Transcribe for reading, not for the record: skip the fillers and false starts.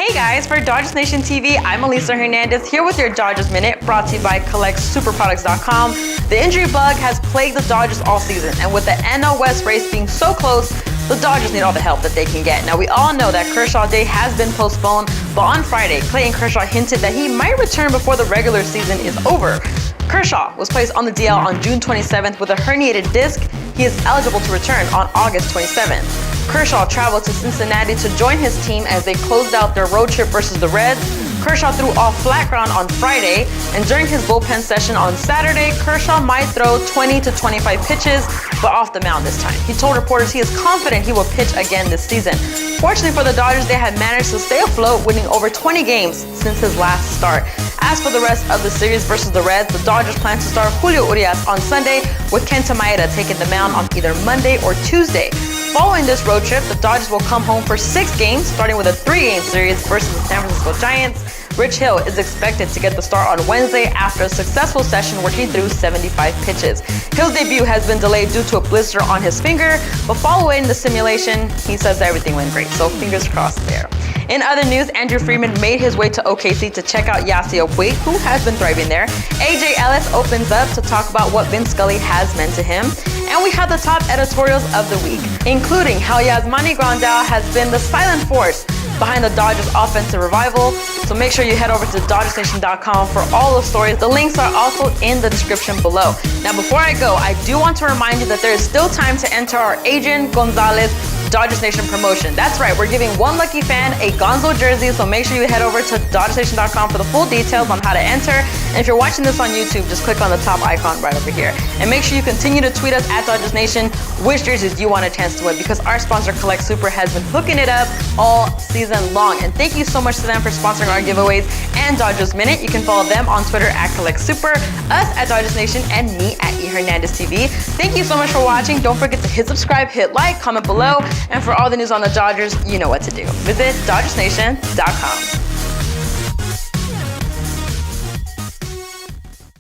Hey guys, for Dodgers Nation TV, I'm Elisa Hernandez here with your Dodgers Minute, brought to you by CollectSuperProducts.com. The injury bug has plagued the Dodgers all season, and with the NL West race being so close, the Dodgers need all the help that they can get. Now, we all know that Kershaw Day has been postponed, but on Friday, Clayton Kershaw hinted that he might return before the regular season is over. Kershaw was placed on the DL on June 27th with a herniated disc. He is eligible to return on August 27th. Kershaw traveled to Cincinnati to join his team as they closed out their road trip versus the Reds. Kershaw threw off flat ground on Friday, and during his bullpen session on Saturday, Kershaw might throw 20 to 25 pitches, but off the mound this time. He told reporters he is confident he will pitch again this season. Fortunately for the Dodgers, they had managed to stay afloat, winning over 20 games since his last start. As for the rest of the series versus the Reds, the Dodgers plan to start Julio Urias on Sunday, with Kenta Maeda taking the mound on either Monday or Tuesday. Following this road trip, the Dodgers will come home for 6 games, starting with a 3-game series versus the San Francisco Giants. Rich Hill is expected to get the start on Wednesday after a successful session where he threw 75 pitches. Hill's debut has been delayed due to a blister on his finger, but following the simulation, he says that everything went great, so fingers crossed there. In other news, Andrew Friedman made his way to OKC to check out Yasiel Puig, who has been thriving there. AJ Ellis opens up to talk about what Vin Scully has meant to him. And we have the top editorials of the week, including how Yasmani Grandal has been the silent force behind the Dodgers' offensive revival. So make sure you head over to DodgersNation.com for all the stories. The links are also in the description below. Now, before I go, I do want to remind you that there is still time to enter our Adrian Gonzalez Dodgers Nation promotion. That's right, we're giving one lucky fan a Gonzo jersey, so make sure you head over to DodgersNation.com for the full details on how to enter. And if you're watching this on YouTube, just click on the top icon right over here. And make sure you continue to tweet us at Dodgers Nation which jerseys you want a chance to win, because our sponsor Collect Super has been hooking it up all season long. And thank you so much to them for sponsoring our giveaways and Dodgers Minute. You can follow them on Twitter at Collect Super, us at Dodgers Nation, and me at E Hernandez TV. Thank you so much for watching. Don't forget to hit subscribe, hit like, comment below. And for all the news on the Dodgers, you know what to do. Visit DodgersNation.com.